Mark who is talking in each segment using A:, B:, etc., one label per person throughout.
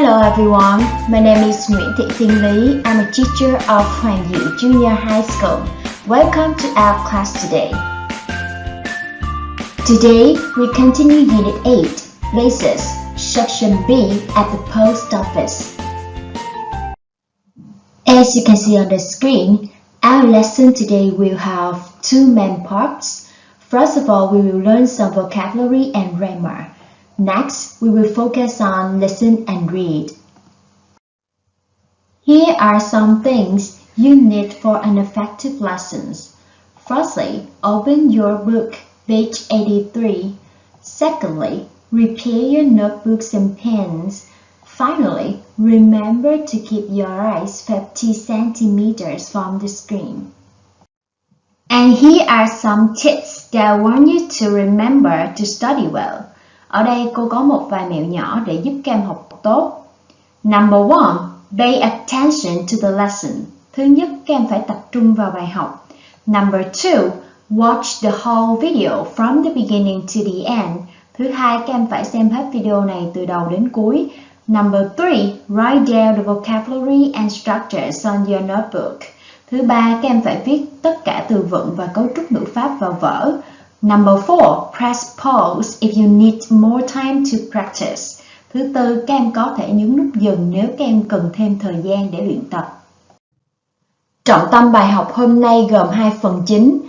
A: Hello everyone, my name is Nguyễn Thị Thiên Lý. I'm a teacher of Hoàng Diệu Junior High School. Welcome to our class today. Today we continue Unit 8, Places, Section B at the Post Office. As you can see on the screen, our lesson today will have two main parts. First of all, we will learn some vocabulary and grammar. Next, we will focus on listen and read. Here are some things you need for an effective lesson. Firstly, open your book, page 83. Secondly, prepare your notebooks and pens. Finally, remember to keep your eyes 50 centimeters from the screen. And here are some tips that I want you to remember to study well. Ở đây cô có một vài mẹo nhỏ để giúp các em học tốt. Number 1. Pay attention to the lesson. Thứ nhất, các em phải tập trung vào bài học. Number 2. Watch the whole video from the beginning to the end. Thứ hai, các em phải xem hết video này từ đầu đến cuối. Number 3. Write down the vocabulary and structures on your notebook. Thứ ba, các em phải viết tất cả từ vựng và cấu trúc ngữ pháp vào vở. Number 4. Press pause if you need more time to practice. Thứ tư, các em có thể nhấn nút dừng nếu các em cần thêm thời gian để luyện tập. Trọng tâm bài học hôm nay gồm hai phần chính.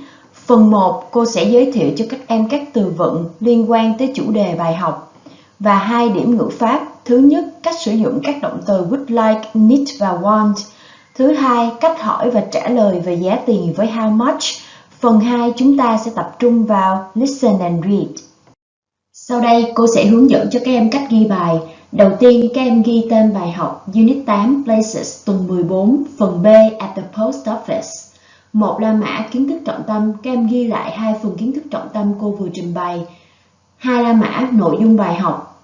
A: Phần 1, cô sẽ giới thiệu cho các em các từ vựng liên quan tới chủ đề bài học và 2 điểm ngữ pháp. Thứ nhất, cách sử dụng các động từ would like, need và want. Thứ hai, cách hỏi và trả lời về giá tiền với how much. Phần 2, chúng ta sẽ tập trung vào listen and read. Sau đây, cô sẽ hướng dẫn cho các em cách ghi bài. Đầu tiên, các em ghi tên bài học Unit 8 Places tuần 14, phần B at the Post Office. Một là mã kiến thức trọng tâm, các em ghi lại 2 phần kiến thức trọng tâm cô vừa trình bày. 2 là mã nội dung bài học.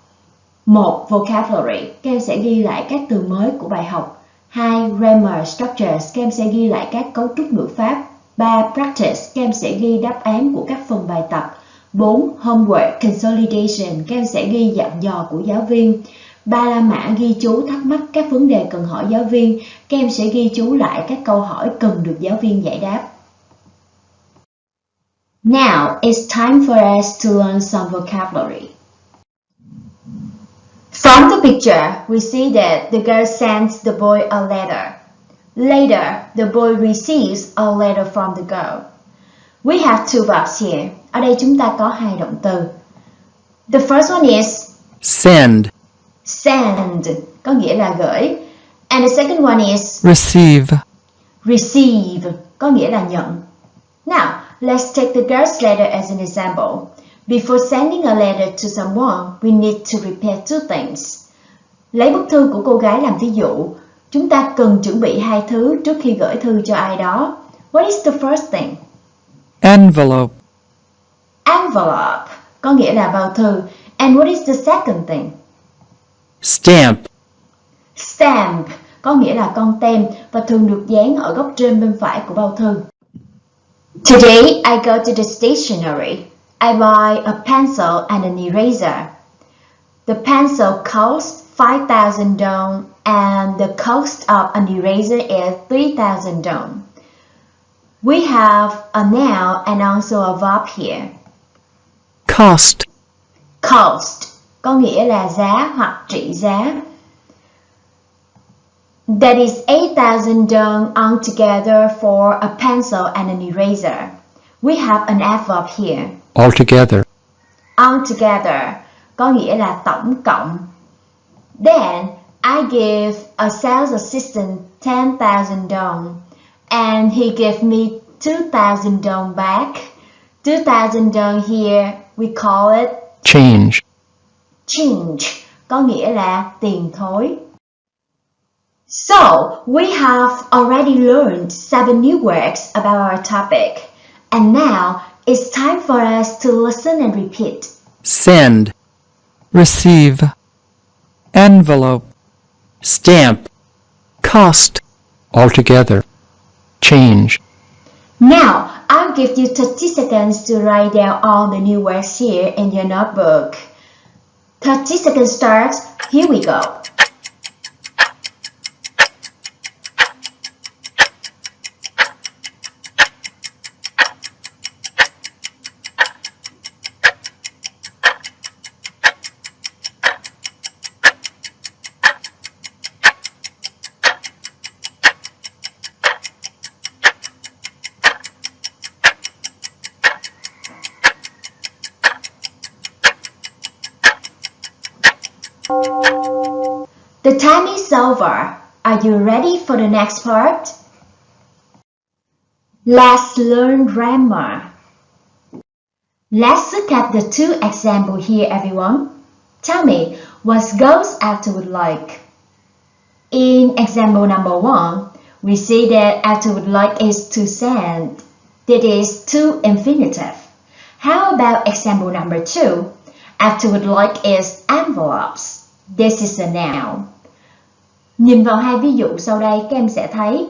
A: 1. Vocabulary, các em sẽ ghi lại các từ mới của bài học. 2. Grammar structures, các em sẽ ghi lại các cấu trúc ngữ pháp. 3. Practice, các em sẽ ghi đáp án của các phần bài tập. 4. Homework consolidation, các em sẽ ghi dặn dò của giáo viên. 3 là mã ghi chú thắc mắc các vấn đề cần hỏi giáo viên, các em sẽ ghi chú lại các câu hỏi cần được giáo viên giải đáp. Now it's time for us to learn some vocabulary. From the picture, we see that the girl sends the boy a letter. Later, the boy receives a letter from the girl. We have two verbs here. Ở đây chúng ta có 2 động từ. The first one is
B: send.
A: Send, có nghĩa là gửi. And the second one is
B: receive.
A: Receive, có nghĩa là nhận. Now, let's take the girl's letter as an example. Before sending a letter to someone, we need to prepare 2 things. Lấy bức thư của cô gái làm ví dụ. Chúng ta cần chuẩn bị 2 thứ trước khi gửi thư cho ai đó. What is the first thing?
B: Envelope.
A: Envelope, có nghĩa là bao thư. And what is the second thing?
B: Stamp.
A: Stamp, có nghĩa là con tem và thường được dán ở góc trên bên phải của bao thư. Today, I go to the stationery. I buy a pencil and an eraser. The pencil costs 5,000 dong and the cost of an eraser is 3,000 dong. We have a noun and also a verb here.
B: Cost.
A: Cost, có nghĩa là giá hoặc trị giá. That is 8,000 dong altogether for a pencil and an eraser. We have an adverb here.
B: Altogether.
A: Altogether, có nghĩa là tổng cộng. Then, I give a sales assistant 10,000 dong and he gave me 2,000 dong back. 2,000 dong here, we call it
B: change.
A: Change, có nghĩa là tiền thối. So, we have already learned 7 new words about our topic. And now, it's time for us to listen and repeat.
B: Send. Receive. Envelope. Stamp. Cost. Altogether. Change.
A: Now, I'll give you 30 seconds to write down all the new words here in your notebook. 30 seconds starts. Here we go. The time is over. Are you ready for the next part? Let's learn grammar. Let's look at the two examples here, everyone. Tell me, what goes afterward like? In example number 1, we see that afterward like is to send. That is to infinitive. How about example number 2? Afterward like is envelopes. This is a noun. Nhìn vào hai ví dụ sau đây, các em sẽ thấy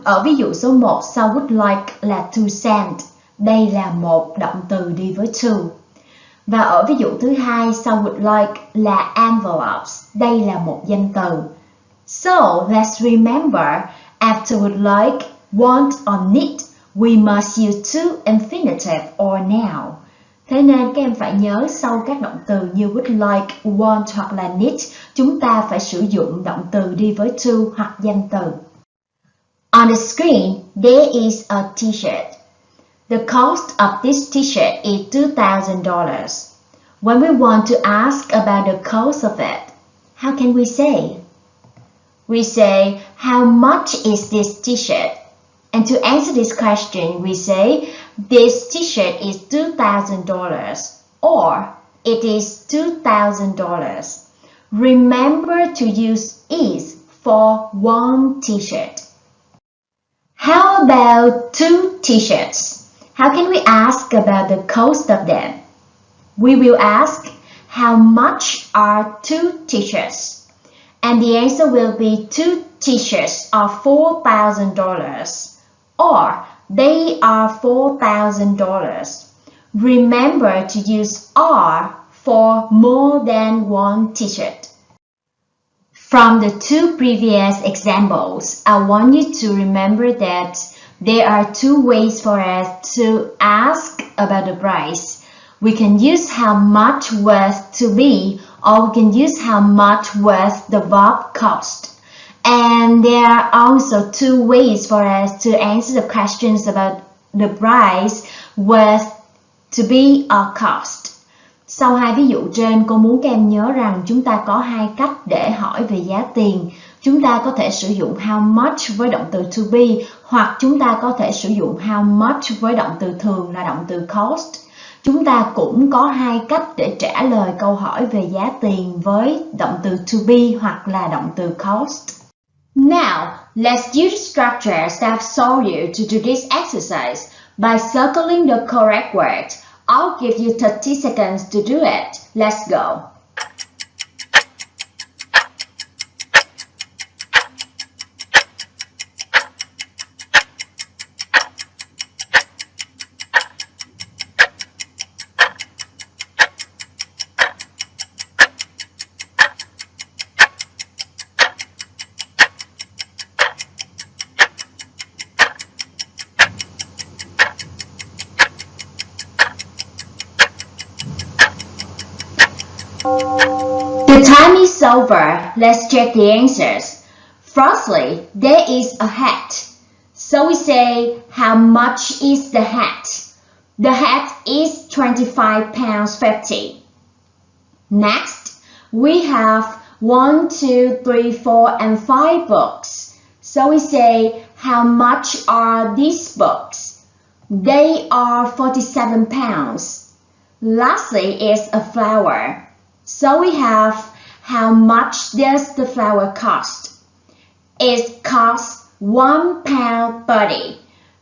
A: ở ví dụ số 1 sau would like là to send. Đây là một động từ đi với to. Và ở ví dụ thứ hai sau would like là envelopes. Đây là một danh từ. So, let's remember, after would like, want or need, we must use to infinitive or noun. Thế nên các em phải nhớ sau các động từ như would like, want hoặc là need, chúng ta phải sử dụng động từ đi với to hoặc danh từ. On the screen, there is a t-shirt. The cost of this t-shirt is $2,000. When we want to ask about the cost of it, how can we say? We say, how much is this t-shirt? And to answer this question, we say, this t-shirt is $2,000 or it is $2,000. Remember to use is for one t-shirt. How about two t-shirts? How can we ask about the cost of them? We will ask, how much are two t-shirts? And the answer will be two t-shirts are $4,000 or they are $4,000. Remember to use are for more than one t-shirt. From the two previous examples, I want you to remember that there are two ways for us to ask about the price. We can use how much worth to be, or we can use how much worth the verb cost. And there are also two ways for us to answer the questions about the price, worth to be or cost. Sau hai ví dụ trên, cô muốn các em nhớ rằng chúng ta có hai cách để hỏi về giá tiền. Chúng ta có thể sử dụng how much với động từ to be, hoặc chúng ta có thể sử dụng how much với động từ thường là động từ cost. Chúng ta cũng có hai cách để trả lời câu hỏi về giá tiền với động từ to be hoặc là động từ cost. Now, let's use the structures that I've shown you to do this exercise. By circling the correct word, I'll give you 30 seconds to do it. Let's go. The time is over. Let's check the answers. Firstly, there is a hat. So we say, how much is the hat? The hat is £25.50. Next, we have 1, 2, 3, 4, and 5 books. So we say, how much are these books? They are £47. Lastly is a flower. So we have, how much does the flower cost? It costs £1.30.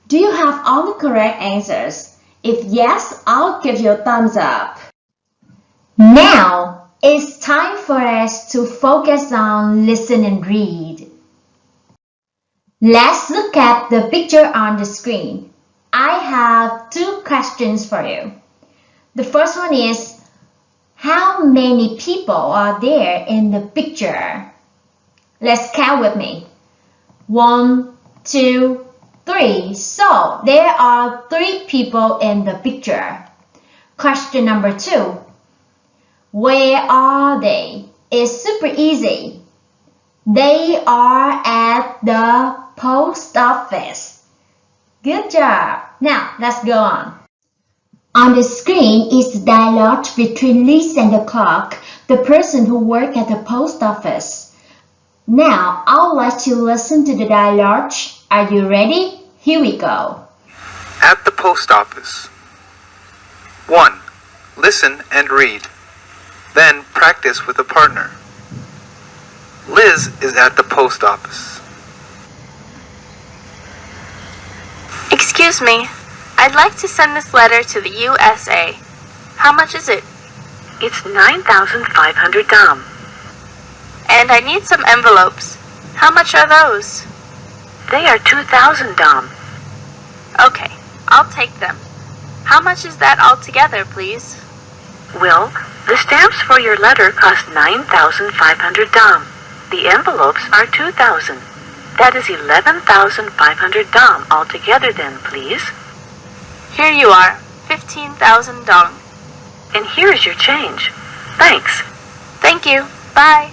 A: Do you have all the correct answers? If yes, I'll give you a thumbs up. Now, it's time for us to focus on listen and read. Let's look at the picture on the screen. I have two questions for you. The first one is, how many people are there in the picture? Let's count with me. 1, 2, 3. So, there are 3 people in the picture. Question number 2. Where are they? It's super easy. They are at the post office. Good job. Now, let's go on. On the screen is the dialogue between Liz and the clerk, the person who works at the post office. Now, I'll let you listen to the dialogue. Are you ready? Here we go.
C: At the post office. 1. Listen and read. Then practice with a partner. Liz is at the post office.
D: Excuse me, I'd like to send this letter to the USA. How much is it?
E: It's 9,500 dam.
D: And I need some envelopes. How much are those?
E: They are 2,000 dam.
D: Okay, I'll take them. How much is that altogether, please?
E: Well, the stamps for your letter cost 9,500 dam. The envelopes are 2,000. That is 11,500 dam altogether then, please.
D: Here you are, 15,000 dong.
E: And here is your change. Thanks.
D: Thank you. Bye.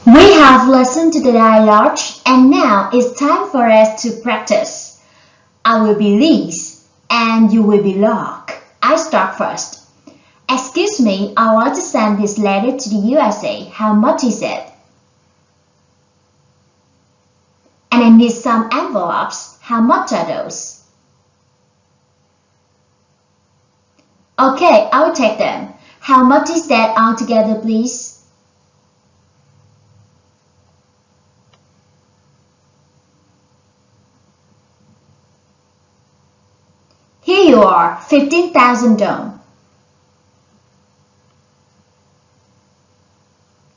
A: We have listened to the dialogue and now it's time for us to practice. I will be Liz and you will be Locke. I start first. Excuse me, I want to send this letter to the USA. How much is it? And I need some envelopes. How much are those? Okay, I'll take them. How much is that altogether, please? Here you are, 15,000 dong.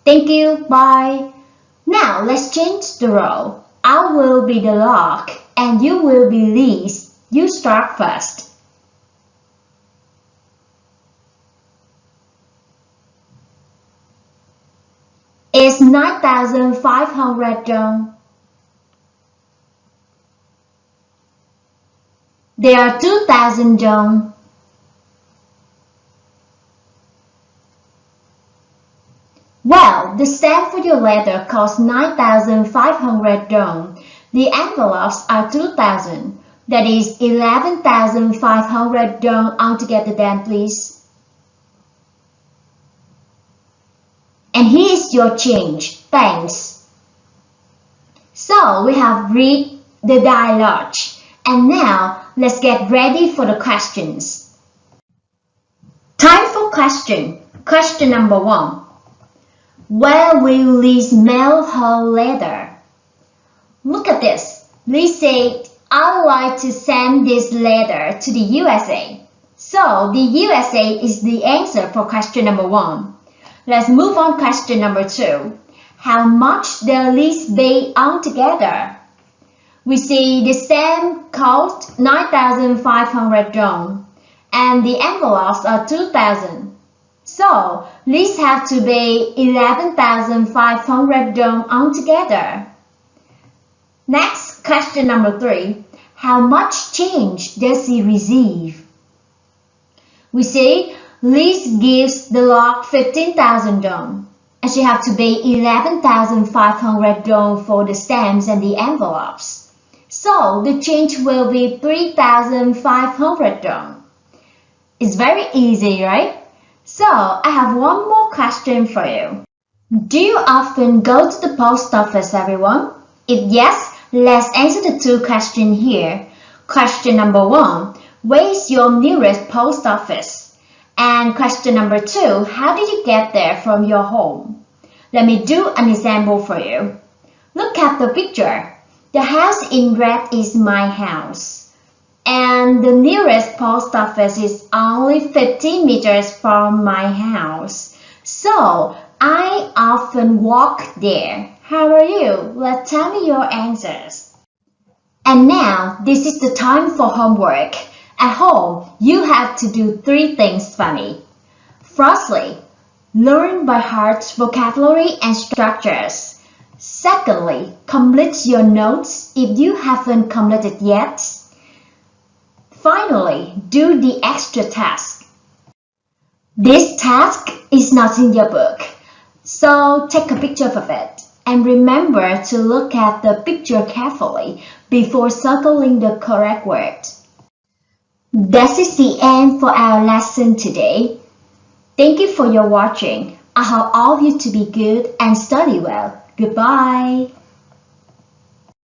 A: Thank you, bye. Now let's change the role. I will be the Locke and you will be Liz. You start first. It's 9,500 dong. There are 2,000 dong. Well, the stamp for your letter costs 9,500 dong. The envelopes are 2,000. That is 11,500 dong altogether then, please. And here is your change. Thanks. So we have read the dialogue. And now let's get ready for the questions. Time for question. Question number 1. Where will Liz mail her letter? Look at this. Liz said, I'd like to send this letter to the USA. So the USA is the answer for question number 1. Let's move on to question number 2. How much does Liz pay altogether? We see the stamp cost 9,500 dong and the envelopes are 2,000. So, Liz have to pay 11,500 dong altogether. Next, question number 3. How much change does he receive? We see Liz gives the Locke 15,000 dong and she have to pay 11,500 dong for the stamps and the envelopes. So, the change will be 3,500 dong. It's very easy, right? So, I have one more question for you. Do you often go to the post office, everyone? If yes, let's answer the 2 questions here. Question number 1. Where is your nearest post office? And question number 2. How did you get there from your home? Let me do an example for you. Look at the picture. The house in red is my house. And the nearest post office is only 15 meters from my house. So, I often walk there. How are you? Let's tell me your answers. And now, this is the time for homework. At home, you have to do 3 things for me. Firstly, learn by heart vocabulary and structures. Secondly, complete your notes if you haven't completed yet. Finally, do the extra task. This task is not in your book, so take a picture of it and remember to look at the picture carefully before circling the correct word. That is the end for our lesson today. Thank you for your watching. I hope all of you to be good and study well. Goodbye.